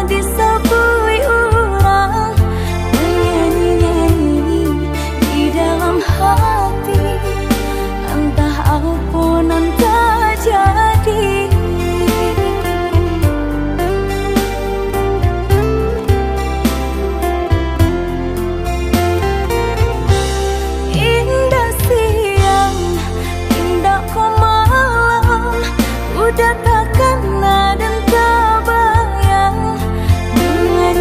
disapui orang, menyanyi-nyanyi di dalam hati, entah apa nan terjadi. Indah siang, indah kau malam, udah takkan dan terbayang dengan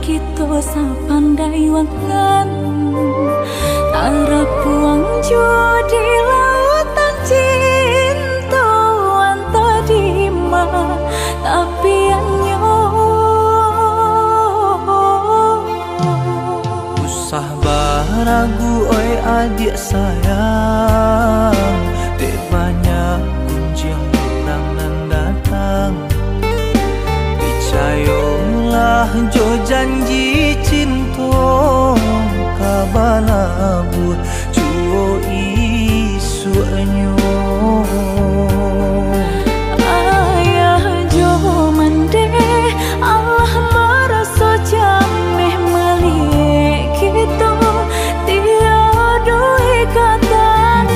kita sapandai wangan Tarapuang judi lautan cinta anta dima tapi anyo usah baragu oi adik sayang dek banyak kunjung orang nan datang percayalah jo janji cinta kabalabu cuo isu anyo ayah jo mande Allah merasa jameh melihat kita tiada ikatan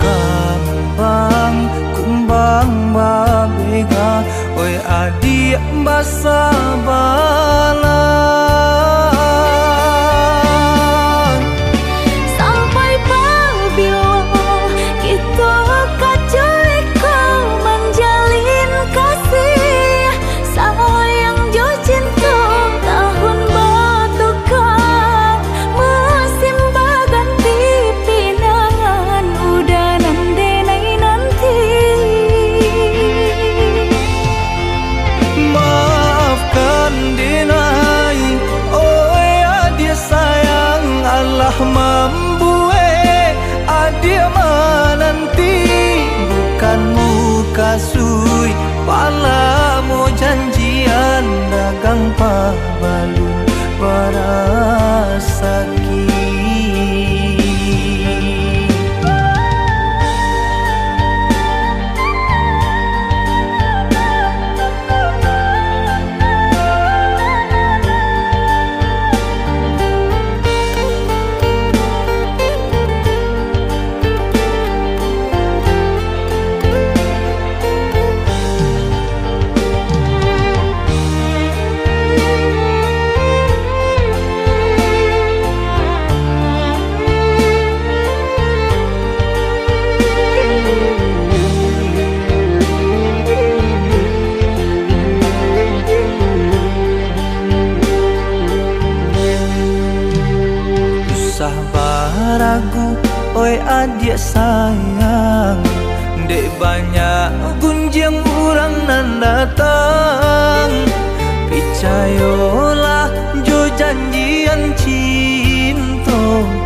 kambang kumbang babega oi adik basa balang sampai bila kita kacau kau menjalin kasih sayang jo cinta tahun batukan musim berganti pinangan udah nandenai nanti maafkan denai oi adik sayang Allah membuat adik menanti bukan muka sui pala mau janjian dagang pabalu barasaki usah baragu oi adik sayang dek banyak gunjang orang nan datang percayalah jo janjian cinta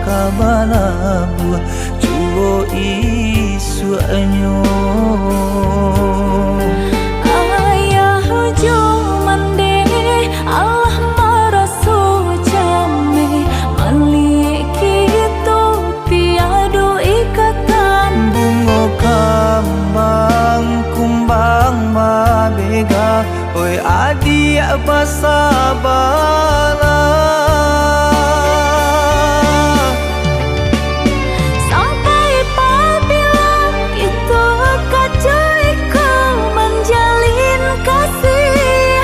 kabalabu cuo isu anyo ayah jo mande Allah merasa jameh melihat kita tiada ikatan bunga kambang kumbang mabega oi adik basa balang sampai bila kita kacau kau menjalin kasih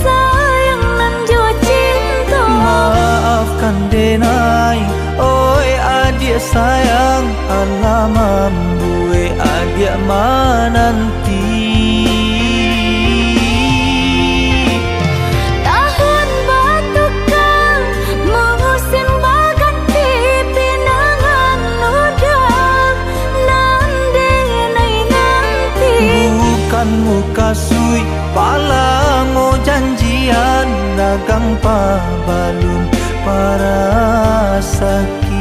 sayang nan jo cinta maafkan denai oi adik sayang Allah membuat adik menanti tahun batukan musim berganti pinangan udah nandenai nanti bukan muka sui pala mau janjian dagang pabalun parasaki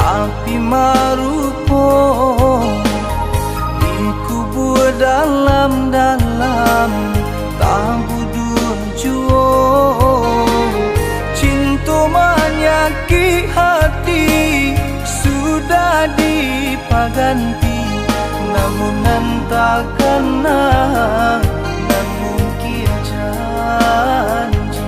tapi marupo dikubur dalam-dalam tabudun juo. Cinta menyakiti hati sudah dipaganti, namun tak kena dan mungkin janji.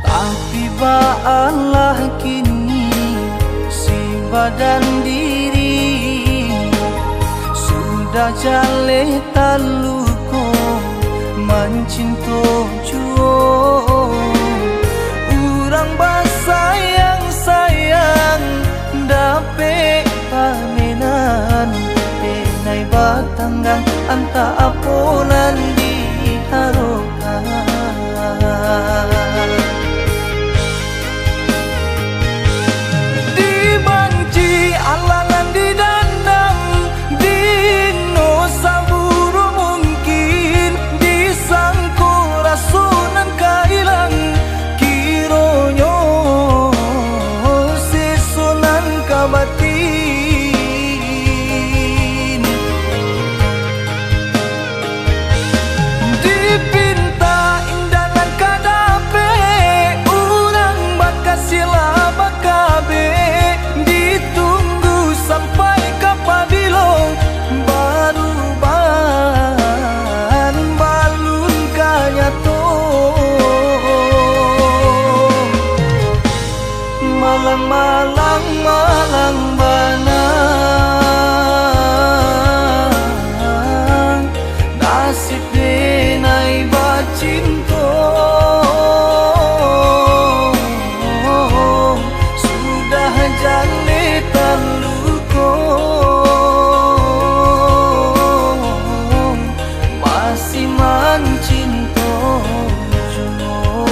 Tapi baalah kini si badan diri sudah jale taluko mencinta juo. Urang sayang dape paminan denai batanggang anta aponan diharokan. Dibanci alangan didandang dino saburu mungkin disangko rasunan kailang kironyo sesunan kabatin. Dipinta indalan kadape urang bakasila bakabe ditunggu sampai kapabilong baru balun kanyato. Malang banang nasib denai bacinto sudah jale taluko masih mencinta juo.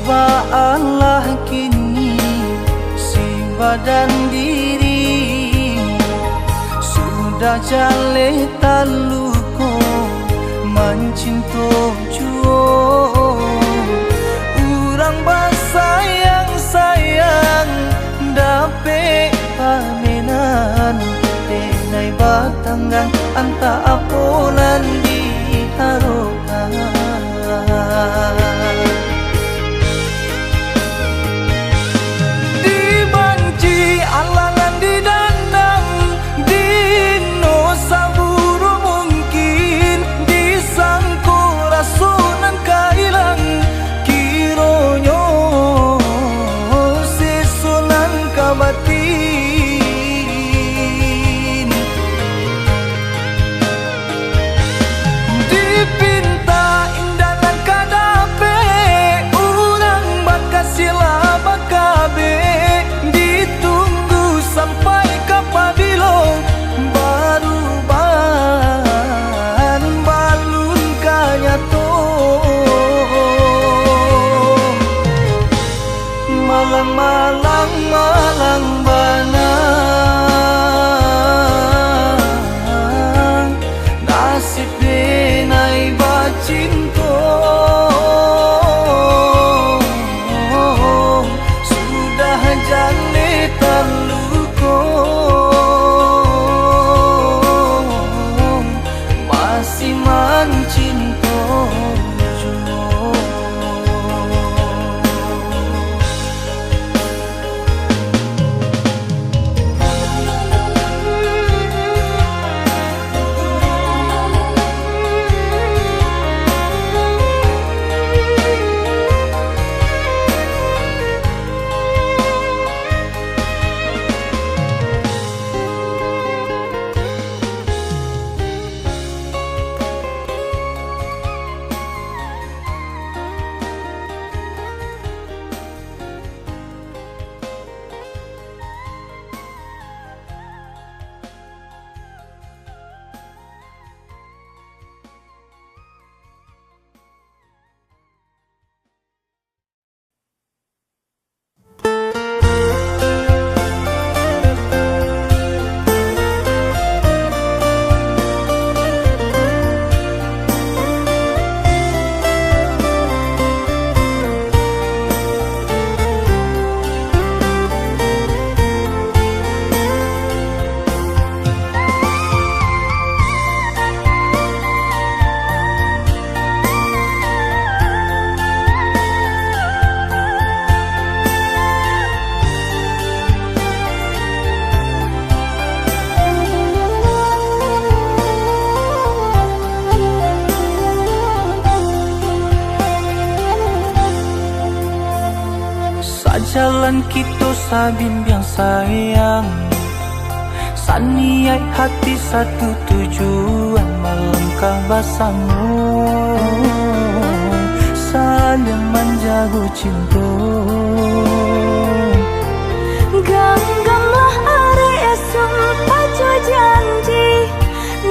Baalah kini si badan diri sudah jale taluko mencinta juo. Urang sayang dape paminan denai batanggang anta aponan diharokan. Alangan didandang dino saburu mungkin disangko rasunan kailang kironyo sesunan kabatin. Dipinta indalan kadape urang bakasila bakabe ditunggu sampai kapabilong baru balun kanyato. Malang banang nasib denai bacinto sudah jale taluko masih mencinta juo. Sajalan kita sabimbang sayang, saniai hati satu tujuan, melangkah bersama, saling menjaga cinta. Ganggamlah area sumpah jo janji,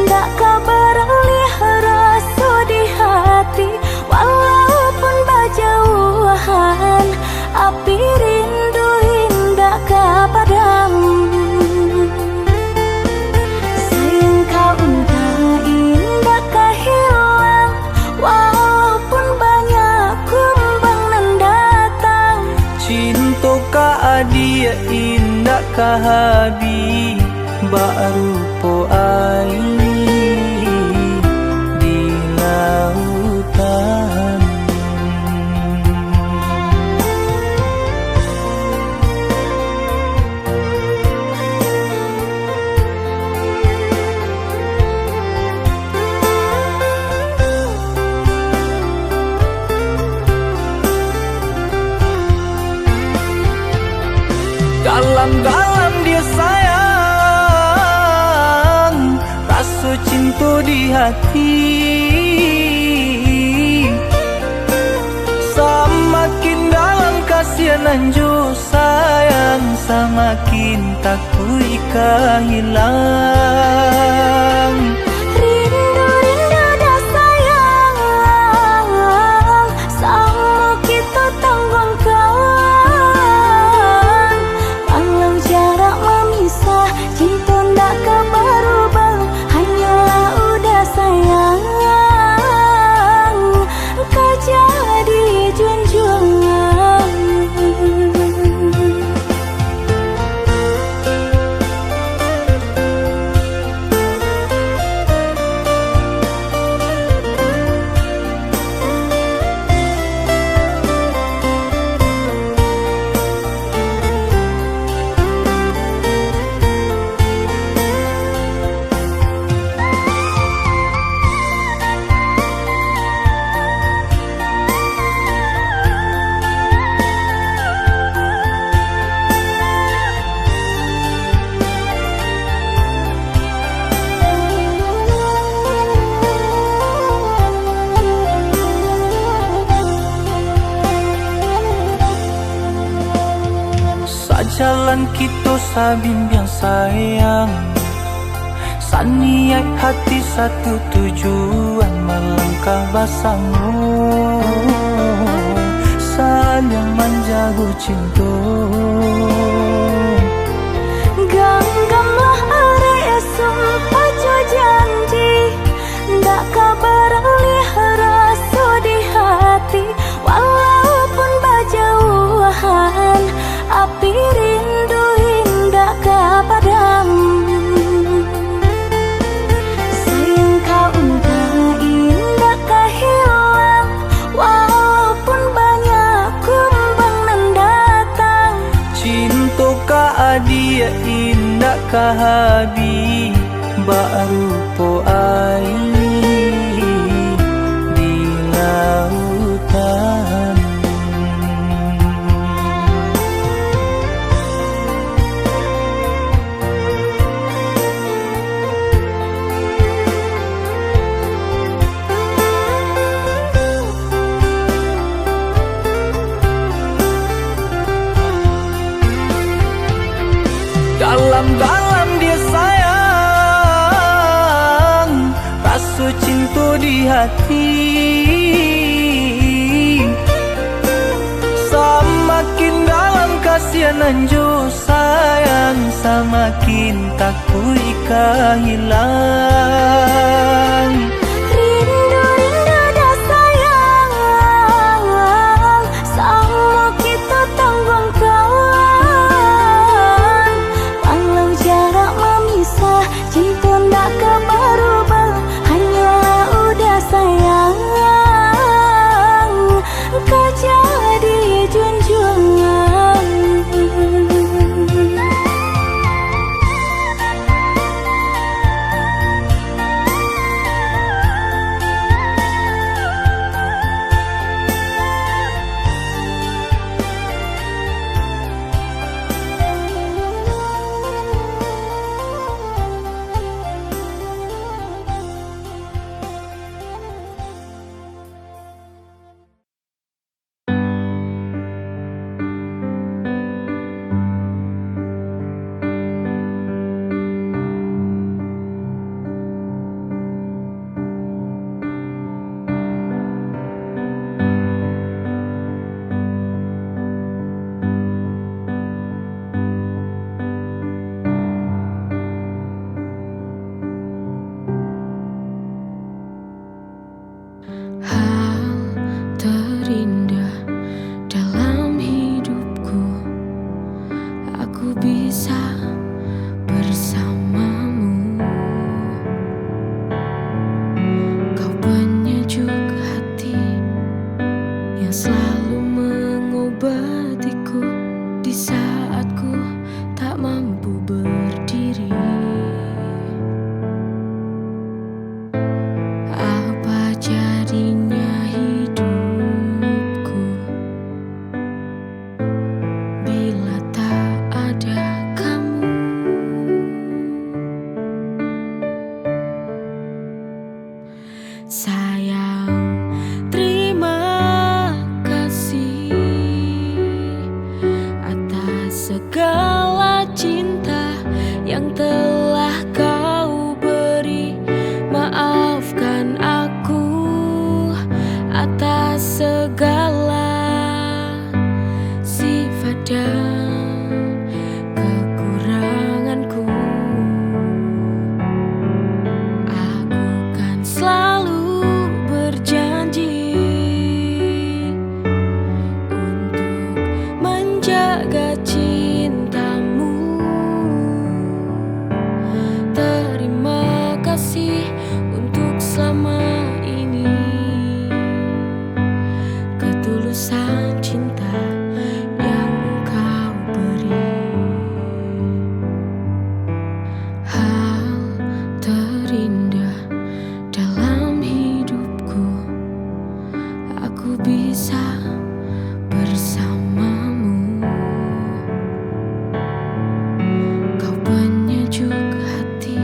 ndak kabar rasa di hati, walaupun berjauhan, api rindu indah kepadamu. Sayang kau entah indah kehilang, walaupun banyak kumbang nan datang. Cinta ka dia indah kahabi, baru po air di lautan. Dalam-dalam dia sayang, rasa cinta di hati. Semakin dalam kasihan jo sayang, semakin takut hilang. Rindu dah sayang, sama kita tanggung kawan. Walau jarak memisah, cinta ndak keberubah, hanyalah udah sayang. Kau jadi junjungan. Sajalan kita sabimbang sayang, saniai hati satu tujuan, melangkah bersama, saling menjaga cinta. Ganggamlah area sumpah jo janji, ndak kabar rasa di hati, walaupun berjauhan, api rindu indah kepadamu. Sayang kau entah indah kehilang, walaupun banyak kumbang nan datang. Cinta ka dia indah kahabi, baru po air di lautan. Dalam-dalam dia sayang, rasa cinta di hati. Semakin dalam kasihan jo sayang, semakin takut hilang. Rindu dah sayang, sama kita tanggung kawan. Walau jarak memisah, cinta ndak keberubah, hanyalah udah sayang. Kau jadi junjungan. saat ku tak mampu berdiri. Apa jadinya hidupku bila tak ada kamu? Sayang, terima kasih atas segala cinta yang telah kau beri. Maafkan aku atas segala sifat dan kekuranganku. Aku kan selalu berjanji untuk menjaga cintamu. Terima kasih untuk selama ini, ketulusan cinta yang engkau beri. Hal terindah dalam hidupku, aku bisa bersamamu. Kau penyejuk hati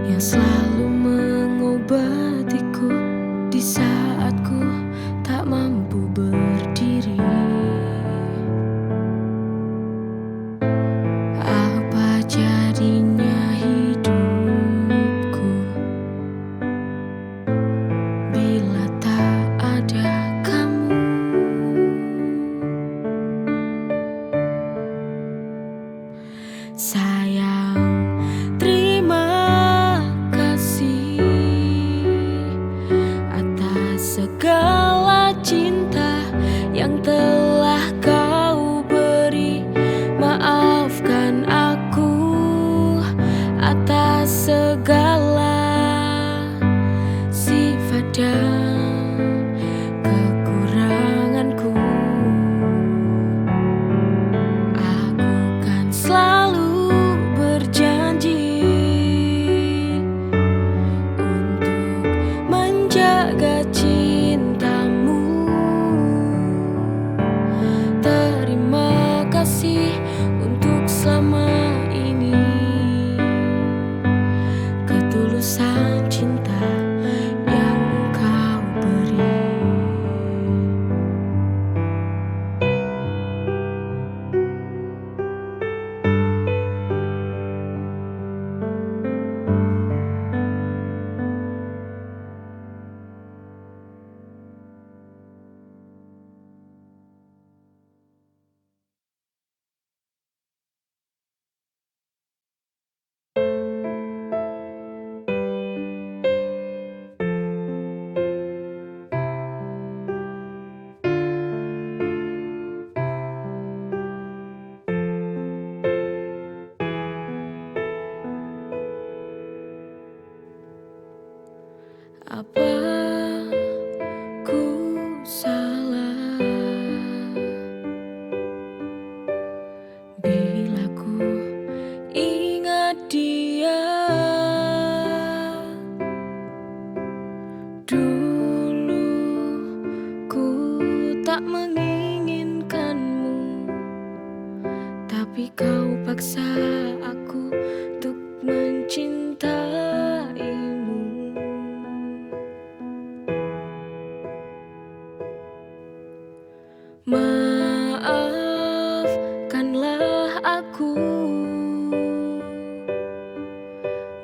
yang selalu mengobatiku di saat ku tak mampu berdiri. Apa jadinya hidupku bila tak ada kamu? Sayang, terima kasih atas segala cinta yang telah kau beri. Maafkan aku atas segala sifat dan kekuranganku. Aku kan selalu berjanji untuk menjaga cintamu. Terima kasih untuk selama ini, ketulusan cinta yang engkau beri. Apa ku salah bila ku ingat dia? Dulu ku tak menginginkanmu, tapi kau paksa aku untuk mencintaimu. Maafkanlah aku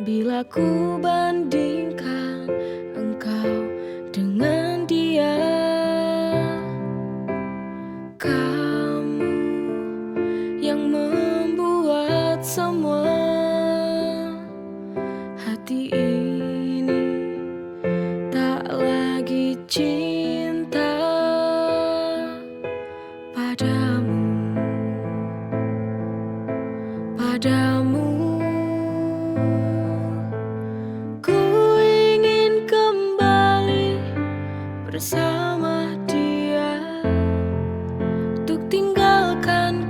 bila ku bandingkan engkau dengan dia. Kamu yang membuat semua hati ini tak lagi cinta padamu. Ku ingin kembali bersama dia untuk tinggalkan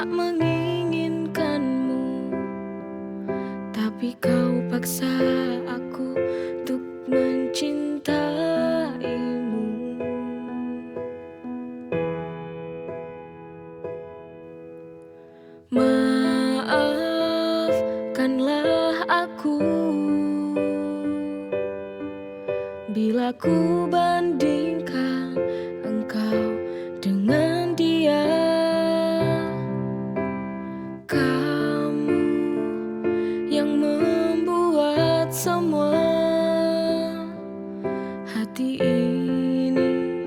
tak menginginkanmu, tapi kau paksa aku untuk mencintaimu. Maafkanlah aku bila ku bandingkan engkau dengan dia. Kamu yang membuat semua hati ini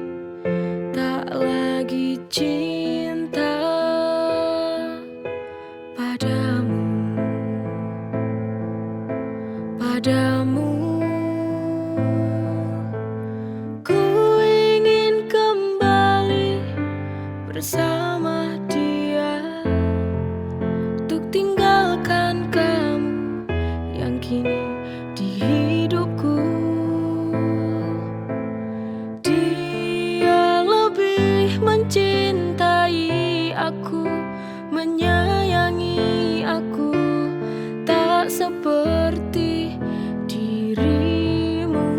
tak lagi cinta padamu. Ku ingin kembali bersama dia, untuk tinggalkan kamu yang kini di hidupku. Dia lebih mencintai aku, menyayangi aku, tak seperti dirimu.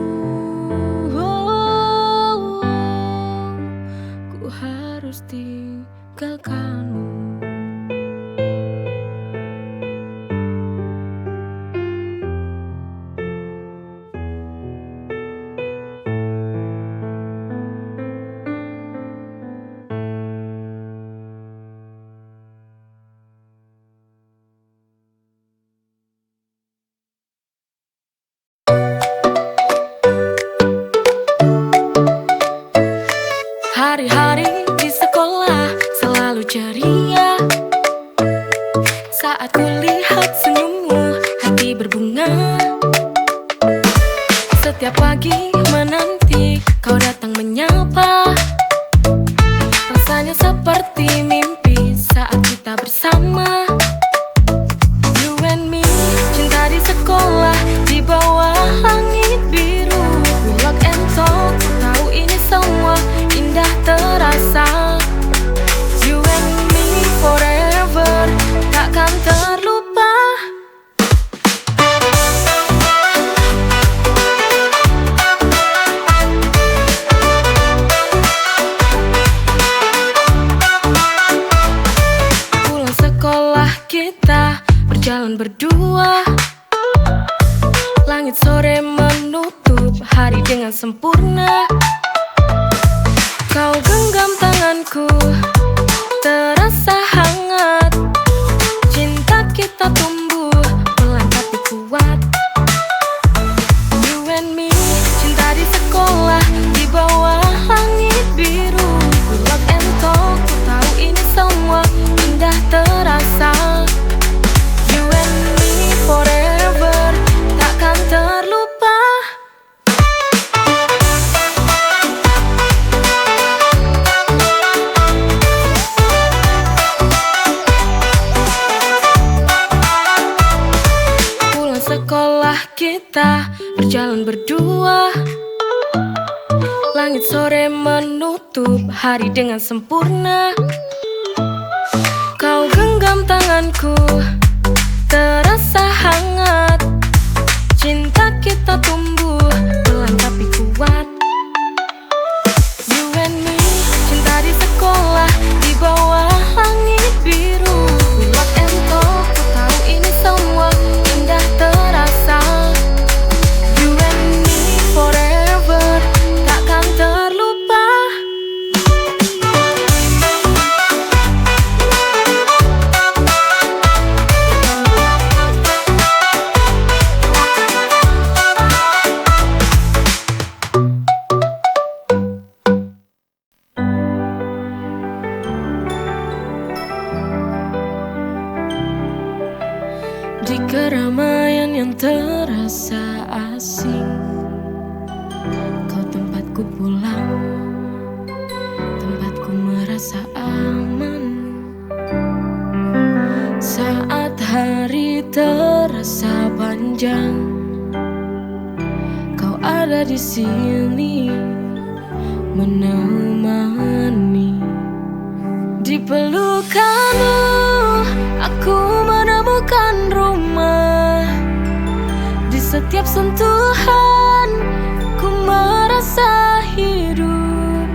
Ku harus tinggalkanmu. Hari-hari di sekolah selalu ceria. Saat kulihat senyummu, hati berbunga. Setiap pagi menanti kau datang menyapa. Rasanya seperti mimpi saat kita bersama. You and me, cinta di sekolah, di bawah langit biru. We walk and talk, ku tahu ini semua indah terasa. You and me forever, takkan terlupa. Pulang sekolah kita berjalan berdua. Langit sore menutup hari dengan sempurna. Kau genggam tanganku, terasa hangat. Cinta kita tumbuh pelan tapi kuat. You and me, cinta di sekolah, di bawah langit biru. We walk and talk, ku tahu ini semua indah terasa. You and me forever, takkan terlupa. Pulang sekolah kita berjalan berdua. Langit sore menutup hari dengan sempurna. Kau genggam tanganku, terasa hangat. Cinta kita tumbuh pelan tapi kuat. You and me, cinta di sekolah, di bawah langit biru. We walk and talk, ku tahu ini semua indah terasa. You and me forever, takkan terlupa. Di keramaian yang terasa asing, kau tempatku pulang, tempatku merasa aman. Saat hari terasa panjang, kau ada di sini menemani. Di pelukanmu aku menemukan rumah. Di setiap sentuhan ku merasa hidup.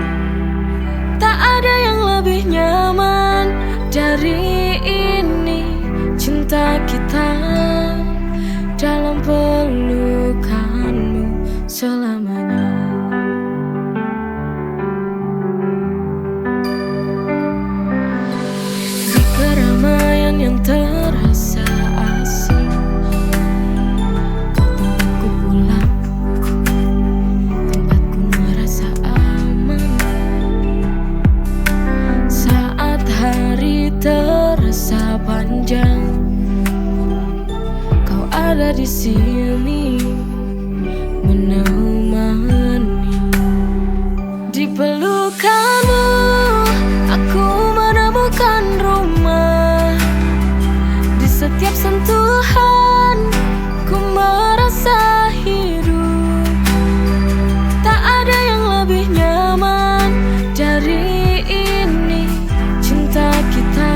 Tak ada yang lebih nyaman dari ini, cinta kita dalam pelukanmu selamanya. Di keramaian yang terasa asing, kau tempatku pulang, tempatku merasa aman. Saat hari terasa panjang, kau ada di sini menemani. Di pelukanmu aku menemukan rumah. Di setiap sentuhan ku merasa hidup. Tak ada yang lebih nyaman dari ini, cinta kita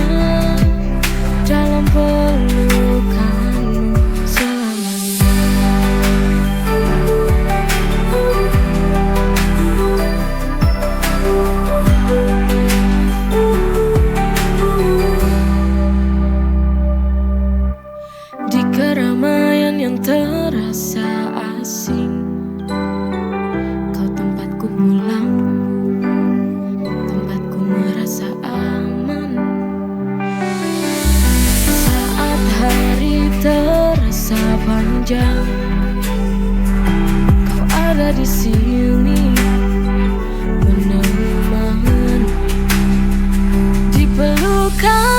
dalam pelukanmu selamanya. Di keramaian yang terasa asing, kau tempatku pulang, tempatku merasa aman. Saat hari terasa panjang, kau ada di sini menemani. Di pelukan